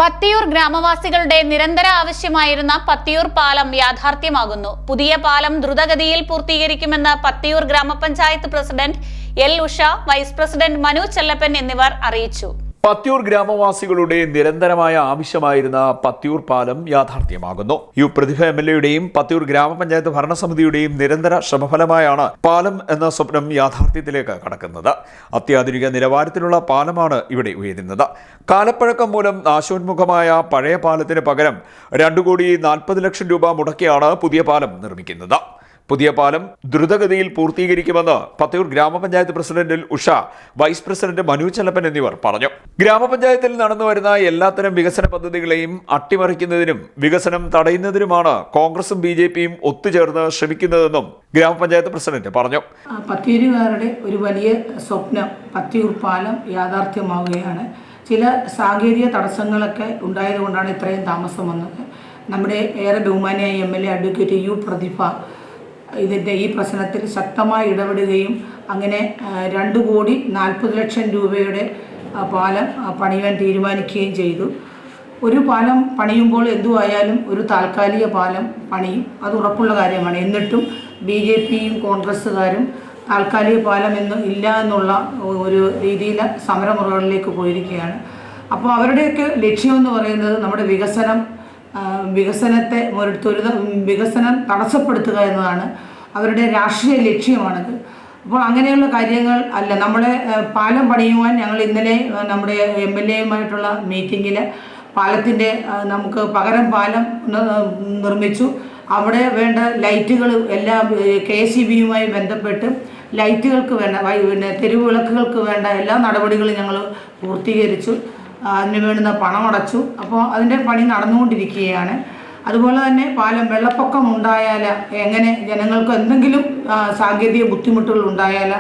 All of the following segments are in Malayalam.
പത്തിയൂർ ഗ്രാമവാസികളുടെ നിരന്തര ആവശ്യമായിരുന്ന പത്തിയൂർ പാലം യാഥാർത്ഥ്യമാകുന്നു. പുതിയ പാലം ദ്രുതഗതിയിൽ പൂർത്തീകരിക്കുമെന്ന് പത്തിയൂർ ഗ്രാമപഞ്ചായത്ത് president L Usha, vice president Manu Chellappan എന്നിവർ അറിയിച്ചു. പത്തിയൂർ ഗ്രാമവാസികളുടെ നിരന്തരമായ ആവശ്യമായിരുന്ന പത്തിയൂർ പാലം യാഥാർത്ഥ്യമാകുന്നു. യു പ്രതിഭ എംഎൽഎയുടെയും പത്തിയൂർ ഗ്രാമപഞ്ചായത്ത് ഭരണസമിതിയുടെയും നിരന്തര ശ്രമഫലമായാണ് പാലം എന്ന സ്വപ്നം യാഥാർത്ഥ്യത്തിലേക്ക് കടക്കുന്നത്. അത്യാധുനിക നിലവാരത്തിലുള്ള പാലമാണ് ഇവിടെ ഉയരുന്നത്. കാലപ്പഴക്കം മൂലം നാശോന്മുഖമായ പഴയ പാലത്തിന് പകരം 2,40,00,000 രൂപ മുടക്കിയാണ് പുതിയ പാലം നിർമ്മിക്കുന്നത്. പുതിയ പാലം ദ്രുതഗതിയിൽ പൂർത്തീകരിക്കുമെന്ന് പത്തിയൂർ ഗ്രാമപഞ്ചായത്ത് president Usha, vice president Manu Chellappan എന്നിവർ പറഞ്ഞു. ഗ്രാമപഞ്ചായത്തിൽ നടന്നുവരുന്ന എല്ലാത്തരം വികസന പദ്ധതികളെയും അട്ടിമറിക്കുന്നതിനും വികസനം തടയുന്നതിനുമാണ് കോൺഗ്രസും BJPയും ഒത്തുചേർന്ന് ശ്രമിക്കുന്നതെന്നും ഗ്രാമപഞ്ചായത്ത് പ്രസിഡന്റ് പറഞ്ഞു. പത്തിയൂരുകാരുടെ ഒരു വലിയ സ്വപ്നം പത്തിയൂർ പാലം യാഥാർത്ഥ്യമാവുകയാണ്. ചില സാങ്കേതിക തടസ്സങ്ങളൊക്കെ ഉണ്ടായതുകൊണ്ടാണ് ഇത്രയും താമസം വന്നത്. നമ്മുടെ ഏറെ ബഹുമാനിയായ MLA അഡ്വക്കേറ്റ് യു പ്രതിഭ ഈ പ്രശ്നത്തിൽ ശക്തമായി ഇടപെടുകയും അങ്ങനെ 2,40,00,000 രൂപയുടെ പാലം പണിയാൻ തീരുമാനിക്കുകയും ചെയ്തു. ഒരു പാലം പണിയുമ്പോൾ എന്തുമായാലും ഒരു താൽക്കാലിക പാലം പണിയും, അത് ഉറപ്പുള്ള കാര്യമാണ്. എന്നിട്ടും BJPയും കോൺഗ്രസ്സുകാരും താൽക്കാലിക പാലം ഇല്ല എന്നുള്ള ഒരു രീതിയിൽ സമരമുറകളിലേക്ക് പോയിരിക്കുകയാണ്. അപ്പോൾ അവരുടെയൊക്കെ ലക്ഷ്യമെന്ന് പറയുന്നത് നമ്മുടെ വികസനം തടസ്സപ്പെടുത്തുക എന്നതാണ് അവരുടെ രാഷ്ട്രീയ ലക്ഷ്യമാണത്. അപ്പോൾ അങ്ങനെയുള്ള കാര്യങ്ങൾ അല്ല. നമ്മളെ പാലം പണിയുവാൻ ഞങ്ങൾ ഇന്നലെ നമ്മുടെ MLAയുമായിട്ടുള്ള മീറ്റിങ്ങിൽ പാലത്തിൻ്റെ നമുക്ക് പകരം പാലം നിർമ്മിച്ചു. അവിടെ വേണ്ട ലൈറ്റുകൾ എല്ലാം KSEBയുമായി ബന്ധപ്പെട്ട് ലൈറ്റുകൾക്ക് വേണ്ട തെരുവ് വിളക്കുകൾക്ക് വേണ്ട എല്ലാ നടപടികളും ഞങ്ങൾ പൂർത്തീകരിച്ചു. അതിന് വേണ്ടുന്ന പണമടച്ചു. അപ്പോൾ അതിൻ്റെ പണി നടന്നുകൊണ്ടിരിക്കുകയാണ്. അതുപോലെ തന്നെ പാലം വെള്ളപ്പൊക്കം ഉണ്ടായാൽ എങ്ങനെ ജനങ്ങൾക്ക് എന്തെങ്കിലും സാങ്കേതിക ബുദ്ധിമുട്ടുകൾ ഉണ്ടായാൽ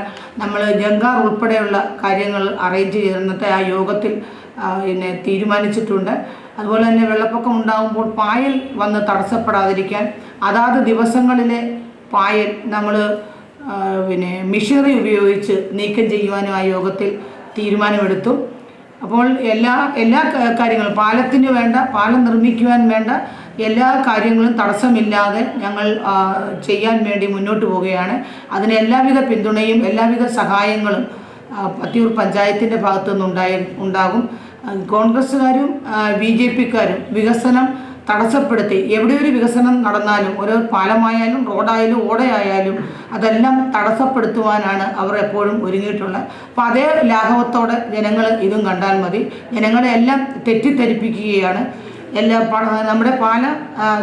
നമ്മൾ ജങ്കാർ ഉൾപ്പെടെയുള്ള കാര്യങ്ങൾ അറേഞ്ച് ചെയ്തിരുന്നത്തെ ആ യോഗത്തിൽ തീരുമാനിച്ചിട്ടുണ്ട്. അതുപോലെ തന്നെ വെള്ളപ്പൊക്കം ഉണ്ടാകുമ്പോൾ പായൽ വന്ന് തടസ്സപ്പെടാതിരിക്കാൻ അതാത് ദിവസങ്ങളിലെ പായൽ നമ്മൾ മെഷീനറി ഉപയോഗിച്ച് നീക്കം ചെയ്യുവാനും ആ യോഗത്തിൽ തീരുമാനമെടുത്തു. അപ്പോൾ എല്ലാ കാര്യങ്ങളും പാലം നിർമ്മിക്കുവാൻ വേണ്ട എല്ലാ കാര്യങ്ങളും തടസ്സമില്ലാതെ ഞങ്ങൾ ചെയ്യാൻ വേണ്ടി മുന്നോട്ട് പോവുകയാണ്. അതിന് എല്ലാവിധ പിന്തുണയും എല്ലാവിധ സഹായങ്ങളും പത്തിയൂർ പഞ്ചായത്തിൻ്റെ ഭാഗത്തുനിന്ന് ഉണ്ടാകും. കോൺഗ്രസ്സുകാരും BJPക്കാരും വികസനം തടസ്സപ്പെടുത്തി എവിടെ ഒരു വികസനം നടന്നാലും ഒരു പാലമായാലും റോഡായാലും ഓടയായാലും അതെല്ലാം തടസ്സപ്പെടുത്തുവാനാണ് അവർ എപ്പോഴും ഒരുങ്ങിയിട്ടുള്ളത്. അപ്പോൾ അതേ ലാഘവത്തോടെ ജനങ്ങൾ ഇതും കണ്ടാൽ മതി. ജനങ്ങളെ എല്ലാം തെറ്റിദ്ധരിപ്പിക്കുകയാണ്. നമ്മുടെ പാലം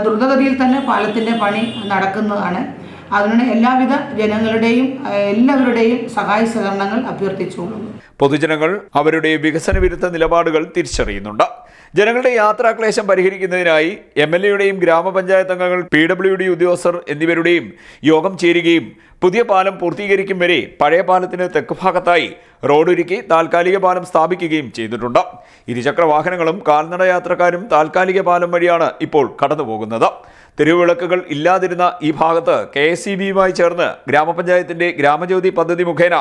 ദ്രുതഗതിയിൽ തന്നെ പാലത്തിൻ്റെ പണി നടക്കുന്നതാണ്. അതിന് എല്ലാവിധ ജനങ്ങളുടെയും എല്ലാവരുടെയും സഹായ സഹകരണങ്ങൾ അഭ്യർത്ഥിച്ചുകൊള്ളുന്നു. പൊതുജനങ്ങൾ അവരുടെ വികസന വിരുദ്ധ നിലപാടുകൾ തിരിച്ചറിയുന്നുണ്ട്. ജനങ്ങളുടെ യാത്രാക്ലേശം പരിഹരിക്കുന്നതിനായി MLAയുടെയും ഗ്രാമപഞ്ചായത്ത് അംഗങ്ങൾ, PWD ഉദ്യോഗസ്ഥർ എന്നിവരുടെയും യോഗം ചേരുകയും പുതിയ പാലം പൂർത്തീകരിക്കും വരെ പഴയ പാലത്തിന് തെക്ക് ഭാഗത്തായി റോഡൊരുക്കി താൽക്കാലിക പാലം സ്ഥാപിക്കുകയും ചെയ്തിട്ടുണ്ട്. ഇരുചക്ര വാഹനങ്ങളും കാൽനട യാത്രക്കാരും താൽക്കാലിക പാലം വഴിയാണ് ഇപ്പോൾ കടന്നുപോകുന്നത്. തെരുവിളക്കുകൾ ഇല്ലാതിരുന്ന ഈ ഭാഗത്ത് KSEBയുമായി ചേർന്ന് ഗ്രാമപഞ്ചായത്തിന്റെ ഗ്രാമജ്യോതി പദ്ധതി മുഖേന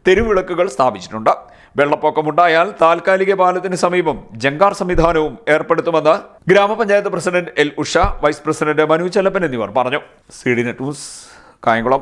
തെരുവിളക്കുകൾ സ്ഥാപിച്ചിട്ടുണ്ട്. വെള്ളപ്പൊക്കമുണ്ടായാൽ താൽക്കാലിക പാലത്തിന് സമീപം ജങ്കാർ സംവിധാനവും ഏർപ്പെടുത്തുമെന്ന് ഗ്രാമപഞ്ചായത്ത് president L Usha, vice president Manu Chellappan എന്നിവർ പറഞ്ഞു. CDNet news, Kayamkulam.